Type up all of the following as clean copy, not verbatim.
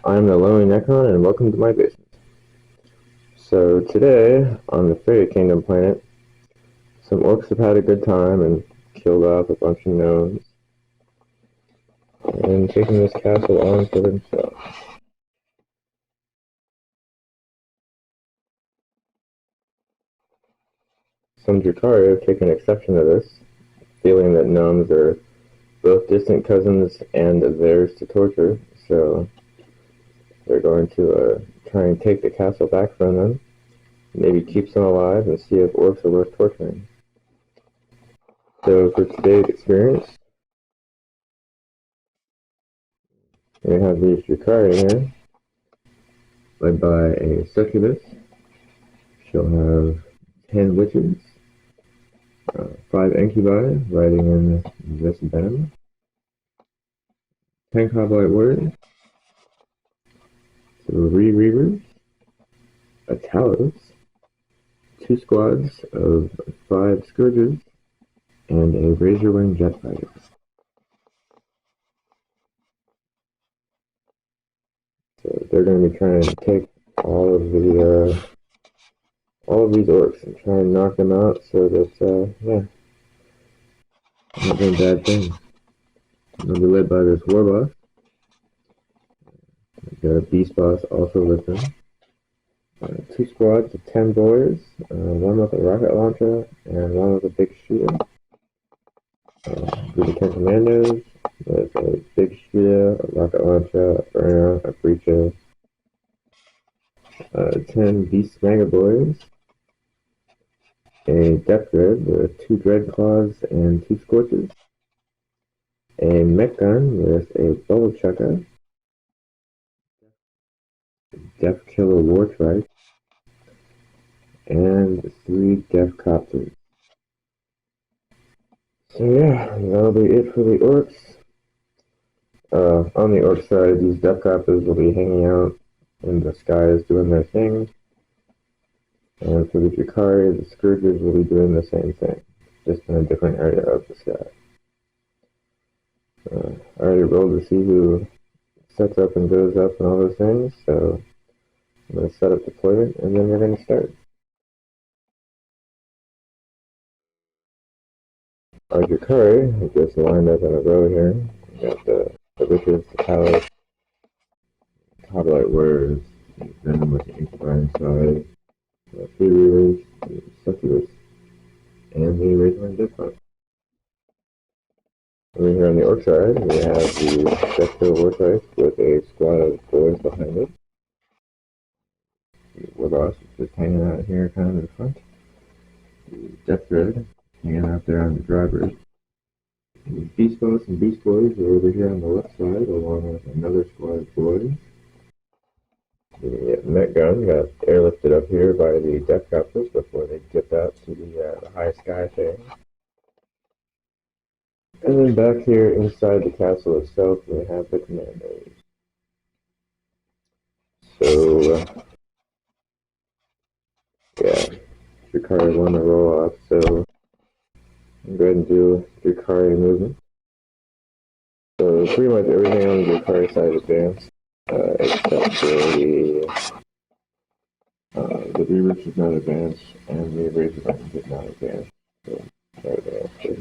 I'm the Lonely Necron, and welcome to my basement. So today, on the Faerie Kingdom planet, some orcs have had a good time and killed off a bunch of gnomes, and taken this castle on for themselves. Some drukhari have taken exception to this, feeling that gnomes are both distant cousins and theirs to torture, so they're going to try and take the castle back from them, maybe keep some alive, and see if orcs are worth torturing. So for today's experience, we have these drukhari here, led by a succubus. She'll have 10 witches, 5 incubi riding in this venom, 10 hoplite warriors, 3 reavers, a talos, 2 squads of 5 scourges, and a razorwing jet fighter. So they're going to be trying to take all of these orcs and try and knock them out so that, not doing bad things. They'll be led by this war boss. The beast boss also with them. 2 squads of 10 boys, 1 with a rocket launcher and 1 with a big shooter. Group of 10 commandos with a big shooter, a rocket launcher, a burner, a breacher. 10 beast mega boys. A death grid with 2 dread claws and 2 scorches. A mech gun with a bubble chucker. Death killer war trike. And 3 death copters. So yeah, that'll be it for the orcs. On the orc side, these death copters will be hanging out in the skies doing their thing. And for the drukhari, the scourges will be doing the same thing, just in a different area of the sky. I already rolled to see who sets up and goes up and all those things, so I'm going to set up deployment and then we're going to start. Our drukhari are just lined up in a row here. We got the witches, the palace, hoplite warriors, venom with the incubi inside, the 3 reavers, the succubus, and the razorwing deathfight. Over here on the orc side, we have the Deathkill Wartrike with a squad of boys behind it. The Warboss is just hanging out here kind of in front. The Death Dread hanging out there on the drivers. The Beast Boss and Beast Boys are over here on the left side, along with another squad of boys. The Met Gun got airlifted up here by the Death Copters before they dipped out to the high sky thing. And then back here inside the castle itself, we have the commandos. So, yeah, drukhari want to roll off, so I'm going to do drukhari movement. So pretty much everything on the drukhari side is advanced, except for the reavers is not advanced, and the razorwing is not advanced. So everything else is.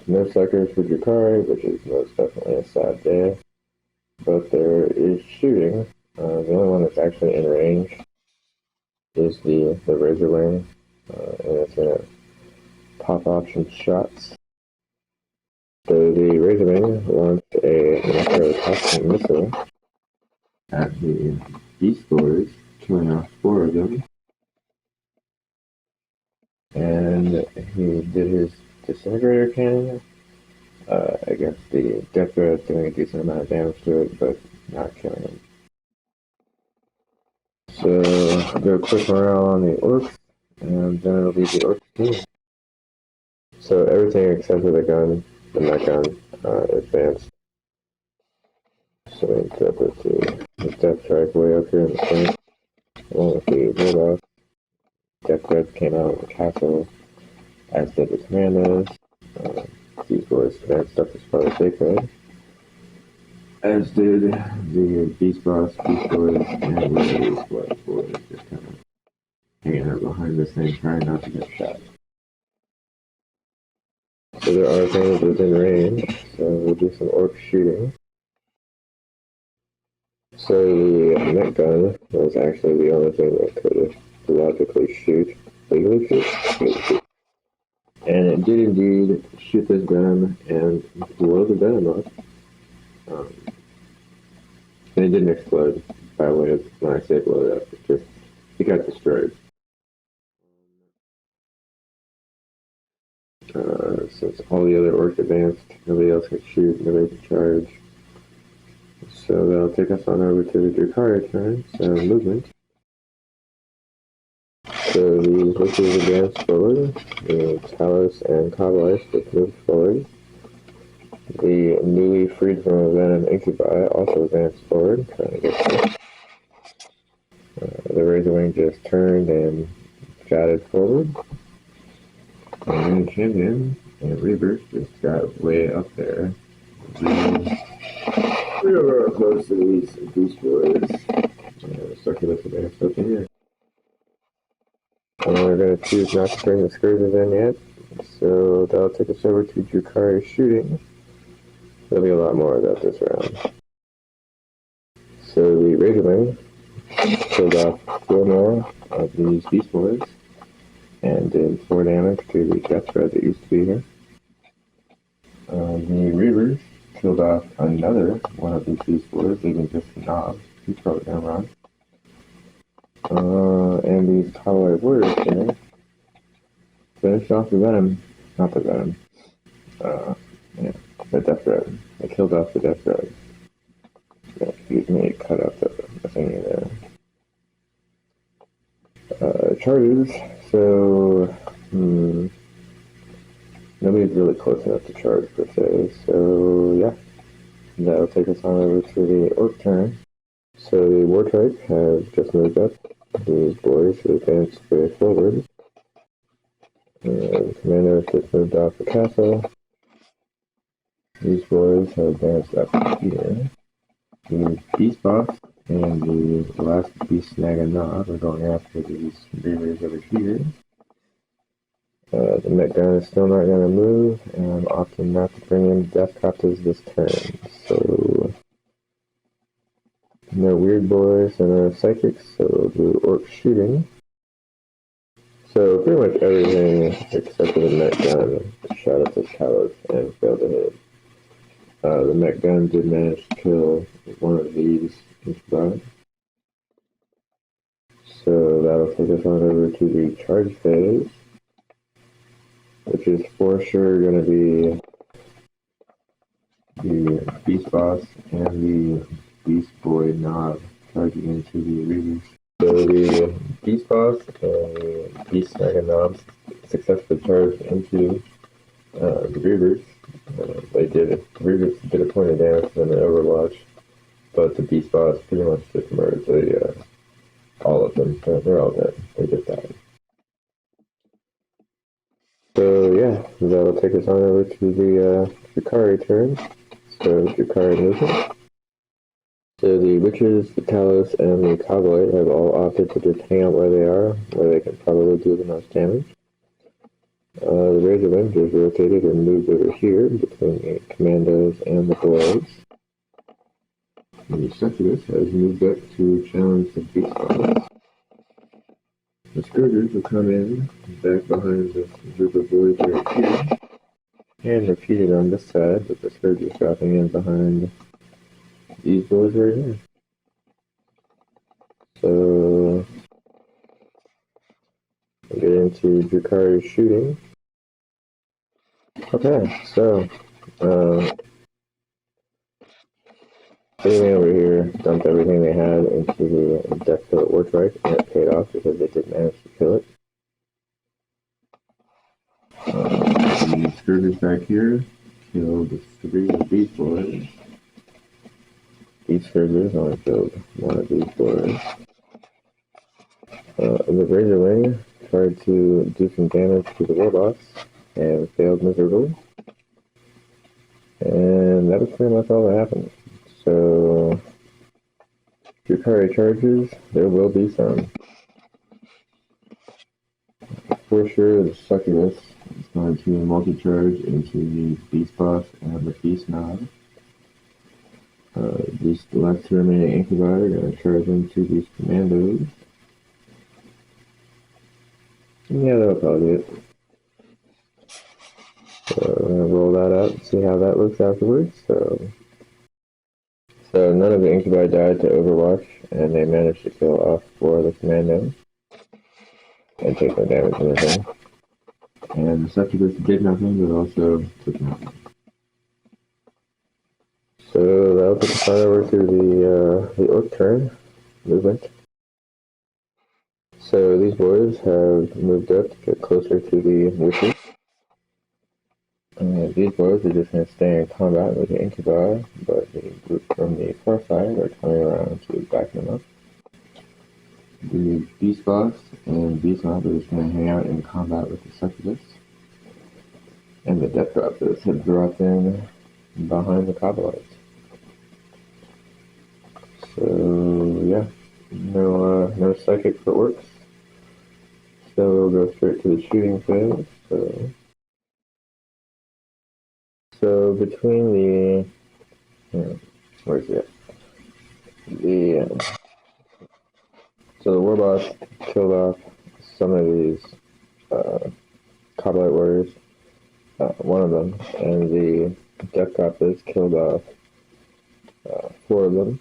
No suckers for drukhari, which is most definitely a sad day. But there is shooting. The only one that's actually in range is the razorwing, and it's gonna pop off some shots. So the razorwing launched a necrotoxic missile at the beast boys, killing off 4 of them. And he did his disintegrator cannon against the death threat, doing a decent amount of damage to it, but not killing him. So I'll do a quick morale on the orcs, and then it'll be the orcs team. So everything except for the gun, the mech gun, advanced. So we put the death strike way up here in the front, along with the warboss. Death threat came out of the castle, as did the commandos. These boys advanced up as far as they could. as did the Beast Boss, Beast Boys, and the Beast Boys, just kind of hanging out behind this thing, trying not to get shot. So there are things within range, so we'll do some orc shooting. So the net gun was actually the only thing that could logically shoot, legally shoot. And it did indeed shoot this gun and blow the venom up. And it didn't explode by way of, when I say blow it up, it got destroyed. Since all the other orcs advanced, nobody else could shoot, nobody could charge. So that'll take us on over to the drukhari turn, so movement. So these witches advance forward, the Talos and Cobwebs just move forward. The newly freed from a venom incubi also advanced forward, trying to get there. The Razorwing just turned and shouted forward. And the champion and Reavers just got way up there. Real close to these Beast Boys. Succubus advanced up in here. We're going to choose not to bring the Scourges in yet, so that'll take us over to drukhari shooting. There'll be a lot more of that this round. So the Razorwing killed off 4 more of these Beast Boys and did 4 damage to the death thread that used to be here. The Reavers killed off another one of these Beast Boys, leaving just the knob. He's probably gonna run. And these Cowboy Warriors here finished off the venom. Not the venom. The death thread. They killed off the death thread. Yeah, excuse me, cut out the thingy there. Charges. So, nobody's really close enough to charge per se. So, yeah. That'll take us on over to the orc turn. So the Wartrike have just moved up. These boys have advanced way forward. The commander just moved off the castle. These boys have advanced up here. The Beast Boss and the last Beast Snag-a-Knob are going after these Reavers over here. The Met Gun is still not going to move, and I'm opting not to bring in Death Copters this turn. So, no Weird Boys and no Psychics, so we'll do Orc Shooting. So, pretty much everything except for the Met Gun shot at this Talos and failed to hit. The Met Gun did manage to kill one of these incubi. So, that'll take us on over to the charge phase, which is for sure going to be the Beast Boss and the Beast Boy Knob charging into the Reavers. So the Beast Boss and the Beast Snag-a-Knob successfully charged into the Reavers. The Reavers did a point of damage to them in Overwatch, but the Beast Boss pretty much just murdered all of them. They're all dead. They just died. So yeah, that'll take us on over to the drukhari turn. So drukhari movement. So the witches, the Talos, and the Cowboy have all opted to just hang out where they are, where they can probably do the most damage. The Razorwing just rotated and moved over here between the Commandos and the Boys. And the Succubus has moved up to challenge the Beast Boss. The Scourgers will come in back behind this group of boys right here, and repeated on this side, but the Scourgers dropping in behind these boys right here. So, we'll get into drukhari shooting. Okay, so, everything over here dumped everything they had into the death kill at Wartrike, and it paid off because they did manage to kill it. The Scourgers back here killed 3 of these boys. These Scourgers only killed 1 of these boys. The Razorwing tried to do some damage to the Warboss and failed miserably. And that was pretty much all that happened. So, drukhari charges, there will be some. For sure, the succubus is going to multi-charge into the beast boss and the beast knob. These last two remaining incubi are going to charge into these commandos. Yeah, that'll probably be it. So I'm going to roll that out and see how that looks afterwards. So none of the incubi died to Overwatch, and they managed to kill off 4 of the commandos and take no damage or anything. And the succubus did nothing, but also took nothing. So that'll put the fight over to the orc turn movement. So these boys have moved up to get closer to the witches. And these boys are just going to stay in combat with the incubi, but the group from the far side are coming around to back them up. The beast boss and beast knob are just going to hang out in combat with the succubus. And the death droppers have dropped in behind the cobbleites. So yeah, no psychic for orcs. So we'll go straight to the shooting phase. So between the where's it? So the war boss killed off some of these coblite warriors, one of them, and the death goblins killed off 4 of them.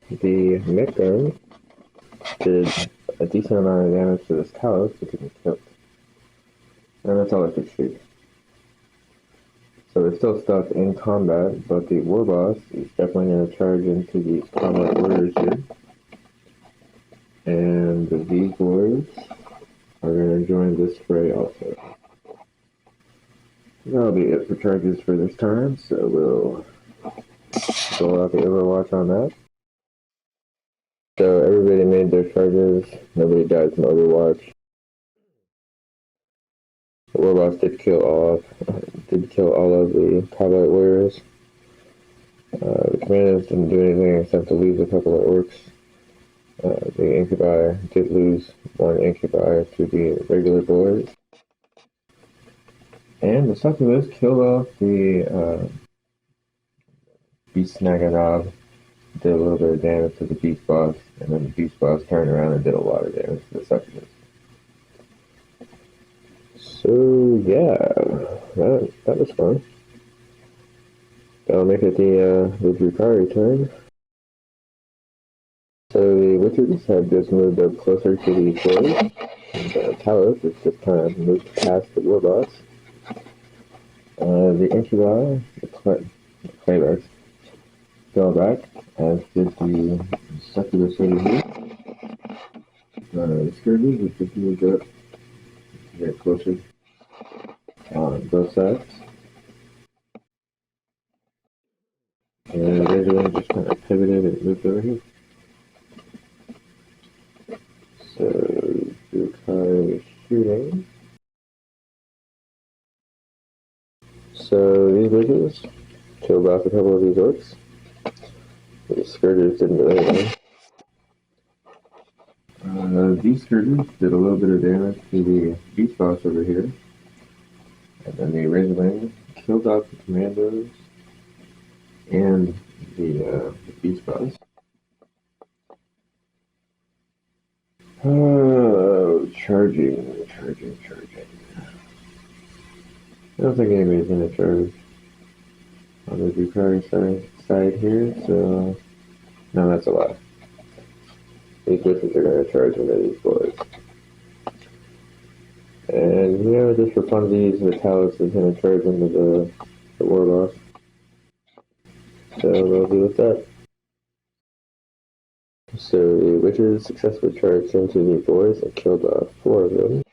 The mech gun did a decent amount of damage to this Talos, but didn't kill it. And that's all I could shoot. So we're still stuck in combat, but the war boss is definitely going to charge into these combat warriors here. And these boys are going to join this fray also. That'll be it for charges for this time, so we'll roll out the Overwatch on that. So everybody made their charges, nobody died from Overwatch. The war boss did kill all of the coblite warriors. The commandos didn't do anything except to lose a couple of orcs. The incubi did lose 1 incubi to the regular boys. And the succubus killed off the beast Snaganov, did a little bit of damage to the beast boss, and then the beast boss turned around and did a lot of damage to the succubus. So yeah, that was fun. That'll make it the drukhari turn. So the witches have just moved up closer to the boys. The Talos has just kind of moved past the war boss. The incubi, the claybacks, fell back, as did the succubus over here. The scourges have just moved up to get closer on both sides. And the regular just kind of pivoted and moved over here. So, drukhari is shooting. So, these witches killed off a couple of these orcs. The scourges didn't do anything. These scourges did a little bit of damage to the beast boss over here. And then the razorling killed off the commandos and the beast boss. Charging. I don't think anybody's going to charge on the drukhari side here, so no, that's a lie. These witches are going to charge into these boys. And just for funsies, the Talos is going to charge into the war boss. So we'll deal with that. So the witches successfully charged into the boys and killed off 4 of them,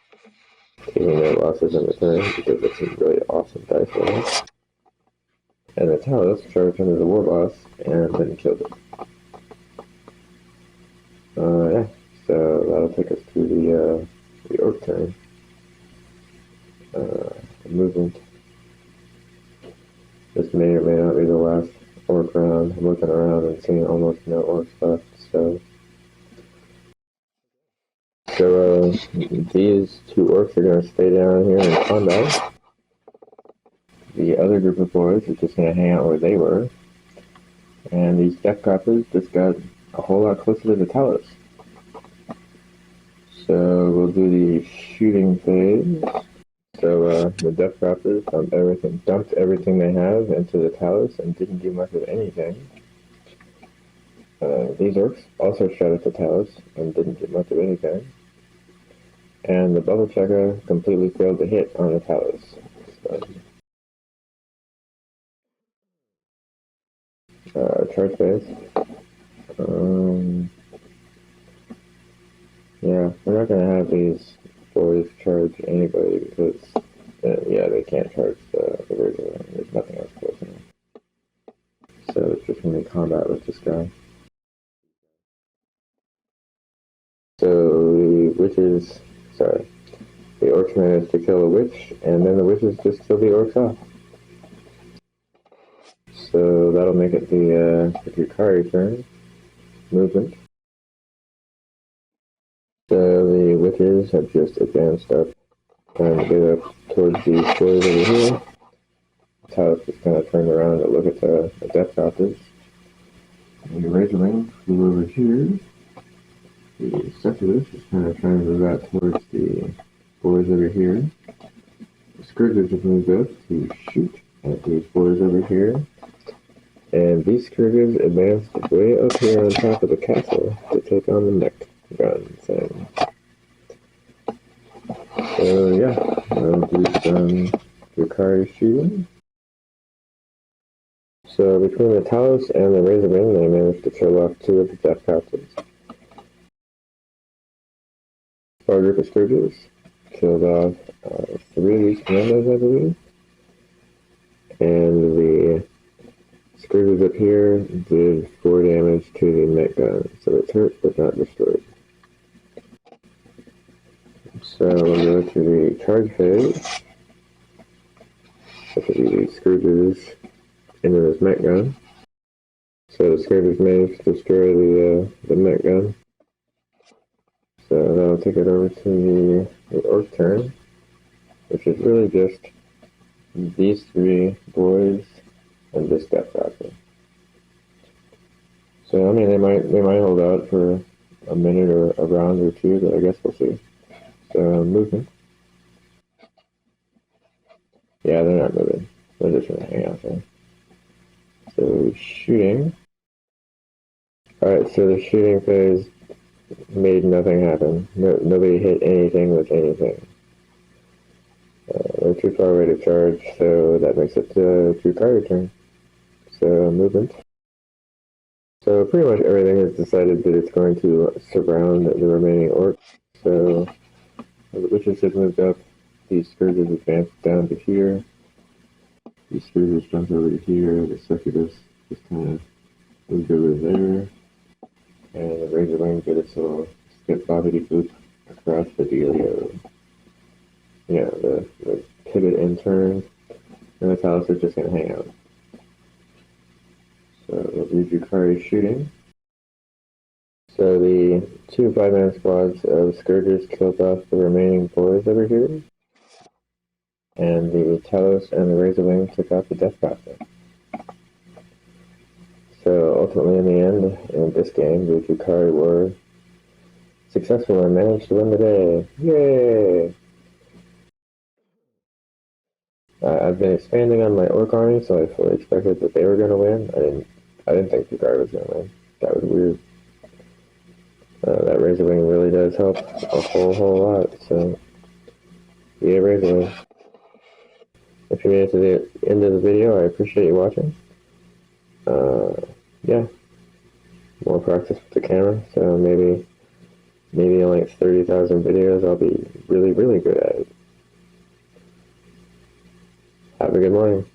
taking their losses in return because of some really awesome dice rolls. And the Talos charged into the war boss and then killed it. Yeah, so that'll take us to the orc turn. Movement. This may or may not be the last orc around, looking around and seeing almost no orcs left, so these two orcs are going to stay down here in combat. The other group of boys are just going to hang out where they were. And these death crappers just got a whole lot closer to the talus. So we'll do the shooting phase. So the death crappers dumped everything they have into the talus and didn't do much of anything. These orcs also shot at the talus and didn't do much of anything. And the bubble checker completely failed to hit on the talus. So, charge phase. Yeah, we're not going to have these boys charge anybody because, they can't charge the original. There's nothing else close enough. So it's just going to be combat with this guy. So the orcs managed to kill a witch, and then the witches just kill the orcs off. So that'll make it the drukhari turn. Movement. So the witches have just advanced up, trying to get up towards these boys over here. The talus just kind of turned around to look at the death crappers. The razorling flew over here. The succubus is kind of trying to move out towards the boys over here. The scourgers have moved up to shoot at these boys over here. And these scourgers advanced way up here on top of the castle to take on the mech gun thing. So yeah, I'll do some drukhari shooting. So between the talus and the razorling, they managed to kill off 2 of the death crappers. Our group of scourgers killed off 3 of these commandos, I believe. And the scourgers up here did 4 damage to the mech gun, so it's hurt but not destroyed. So we'll go to the charge phase. Which will be the scourgers into this mech gun. So the scourgers managed to destroy the mech gun. So that'll take it over to the orc turn, which is really just these 3 boys and this death crapper. So I mean they might hold out for a minute or a round or 2, but I guess we'll see. So movement. Yeah, they're not moving. They're just gonna hang out there. So shooting. Alright, so the shooting phase made nothing happen. Nobody hit anything with anything. They're too far away to charge, so that makes it the drukhari turn. So movement. So pretty much everything has decided that it's going to surround the remaining orcs. So the witches have moved up. These scourgers advanced down to here. These scourgers jumped over to here. The succubus just kind of moved over there. And the razorling did its little skip bobbity boop across the dealio. Yeah, the pivot and turn. And the talus is just going to hang out. So we'll do drukhari shooting. So the 2 5-man squads of scourgers killed off the remaining boys over here. And the talus and the razorling took out the death crapper. So ultimately in the end, in this game, the drukhari were successful and managed to win the day. Yay! I've been expanding on my orc army, so I fully expected that they were going to win. I didn't think drukhari was going to win. That was weird. That razorling really does help a whole lot. So yeah, razorling. If you made it to the end of the video, I appreciate you watching. Yeah, more practice with the camera. So maybe in like 30,000 videos, I'll be really good at it. Have a good morning.